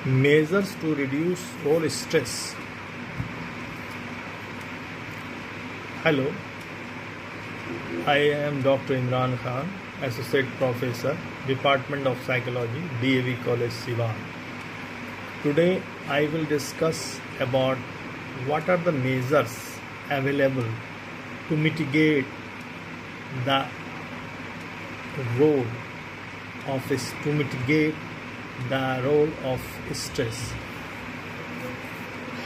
Measures to reduce role stress. Hello, I am Dr. Imran Khan, Associate Professor, Department of Psychology, DAV College, Siwan. Today I will discuss about what are the measures available to mitigate the role of stress.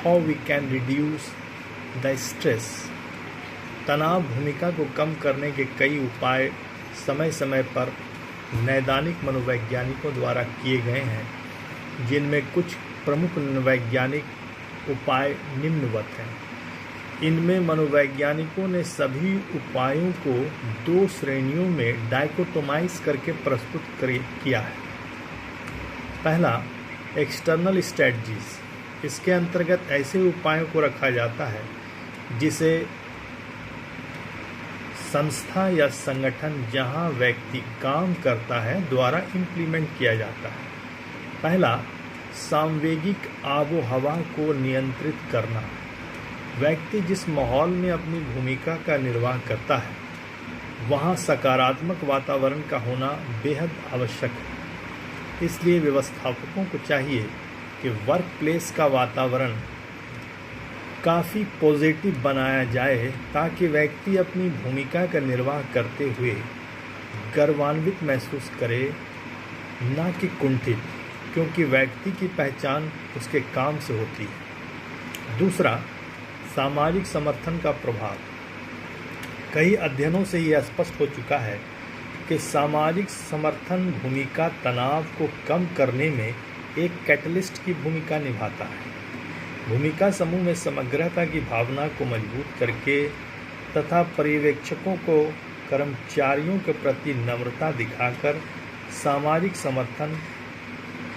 How we can reduce the stress. तनाव भूमिका को कम करने के कई उपाय समय समय पर नैदानिक मनोवैज्ञानिकों द्वारा किए गए हैं, जिनमें कुछ प्रमुख वैज्ञानिक उपाय निम्नवत हैं। इनमें मनोवैज्ञानिकों ने सभी उपायों को दो श्रेणियों में डाइकोटोमाइज करके प्रस्तुत किया है। पहला, एक्सटर्नल स्ट्रेटजीज। इसके अंतर्गत ऐसे उपायों को रखा जाता है जिसे संस्था या संगठन जहां व्यक्ति काम करता है द्वारा इम्प्लीमेंट किया जाता है। पहला, सामवेगिक आबो हवा को नियंत्रित करना। व्यक्ति जिस माहौल में अपनी भूमिका का निर्वाह करता है वहां सकारात्मक वातावरण का होना बेहद आवश्यक है। इसलिए व्यवस्थापकों को चाहिए कि वर्क प्लेस का वातावरण काफ़ी पॉजिटिव बनाया जाए ताकि व्यक्ति अपनी भूमिका का निर्वाह करते हुए गर्वान्वित महसूस करे, ना कि कुंठित, क्योंकि व्यक्ति की पहचान उसके काम से होती है। दूसरा, सामाजिक समर्थन का प्रभाव। कई अध्ययनों से यह स्पष्ट हो चुका है कि सामाजिक समर्थन भूमिका तनाव को कम करने में एक कैटलिस्ट की भूमिका निभाता है। भूमिका समूह में समग्रता की भावना को मजबूत करके तथा पर्यवेक्षकों को कर्मचारियों के प्रति नम्रता दिखाकर सामाजिक समर्थन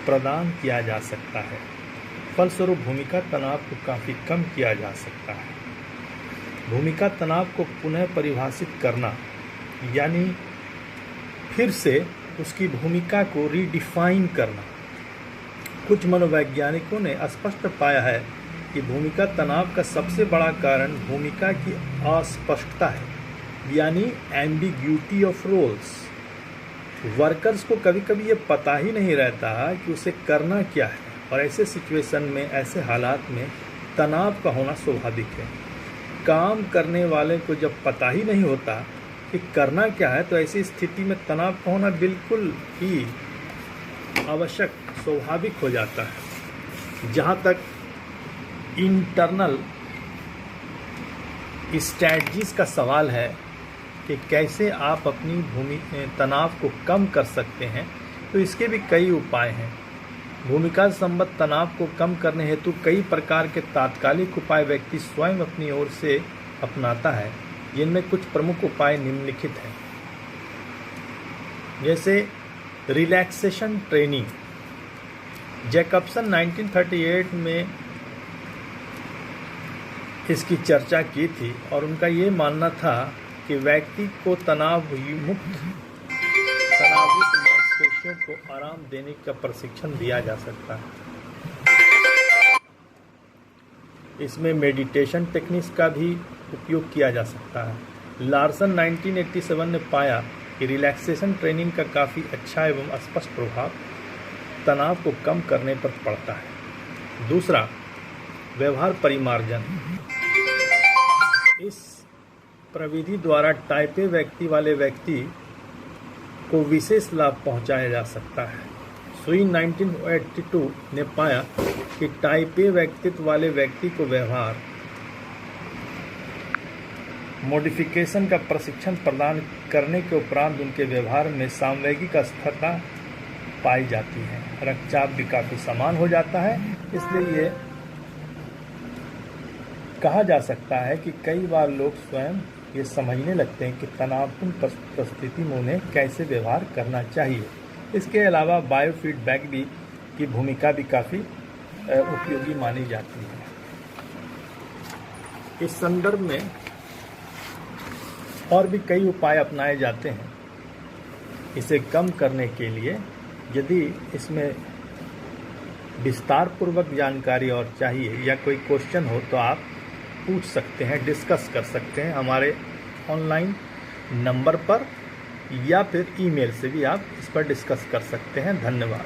प्रदान किया जा सकता है। फलस्वरूप भूमिका तनाव को काफ़ी कम किया जा सकता है। भूमिका तनाव को पुनः परिभाषित करना, यानी फिर से उसकी भूमिका को रीडिफाइन करना। कुछ मनोवैज्ञानिकों ने स्पष्ट पाया है कि भूमिका तनाव का सबसे बड़ा कारण भूमिका की अस्पष्टता है, यानी एम्बिग्यूटी ऑफ रोल्स। वर्कर्स को कभी कभी ये पता ही नहीं रहता कि उसे करना क्या है, और ऐसे सिचुएशन में, ऐसे हालात में तनाव का होना स्वाभाविक है। काम करने वाले को जब पता ही नहीं होता कि करना क्या है, तो ऐसी स्थिति में तनाव का होना बिल्कुल ही आवश्यक, स्वाभाविक हो जाता है। जहाँ तक इंटरनल स्ट्रैटेजीज का सवाल है कि कैसे आप अपनी तनाव को कम कर सकते हैं, तो इसके भी कई उपाय हैं। भूमिका संबद्ध तनाव को कम करने हेतु कई प्रकार के तात्कालिक उपाय व्यक्ति स्वयं अपनी ओर से अपनाता है, जिनमें कुछ प्रमुख उपाय निम्नलिखित हैं। जैसे रिलैक्सेशन ट्रेनिंग। जैकबसन 1938 में इसकी चर्चा की थी और उनका ये मानना था कि व्यक्ति को तनावयुक्त मांसपेशियों को आराम देने का प्रशिक्षण दिया जा सकता है। इसमें मेडिटेशन टेक्निक्स का भी उपयोग किया जा सकता है। लार्सन 1987 ने पाया कि रिलैक्सेशन ट्रेनिंग का काफ़ी अच्छा एवं स्पष्ट प्रभाव तनाव को कम करने पर पड़ता है। दूसरा, व्यवहार परिमार्जन। इस प्रविधि द्वारा टाइप ए व्यक्ति वाले व्यक्ति को विशेष लाभ पहुंचाया जा सकता है। स्वीन 1982 ने पाया कि टाइप ए व्यक्तित्व वाले व्यक्ति को व्यवहार मॉडिफिकेशन का प्रशिक्षण प्रदान करने के उपरांत उनके व्यवहार में सामवेगिक स्थिरता पाई जाती है। रक्तचाप भी काफ़ी समान हो जाता है। इसलिए ये कहा जा सकता है कि कई बार लोग स्वयं ये समझने लगते हैं कि तनावपूर्ण परिस्थिति में उन्हें कैसे व्यवहार करना चाहिए। इसके अलावा बायोफीडबैक की भूमिका भी काफ़ी उपयोगी मानी जाती है। इस संदर्भ में और भी कई उपाय अपनाए जाते हैं इसे कम करने के लिए। यदि इसमें विस्तार पूर्वक जानकारी और चाहिए या कोई क्वेश्चन हो तो आप पूछ सकते हैं, डिस्कस कर सकते हैं हमारे ऑनलाइन नंबर पर, या फिर ईमेल से भी आप इस पर डिस्कस कर सकते हैं। धन्यवाद।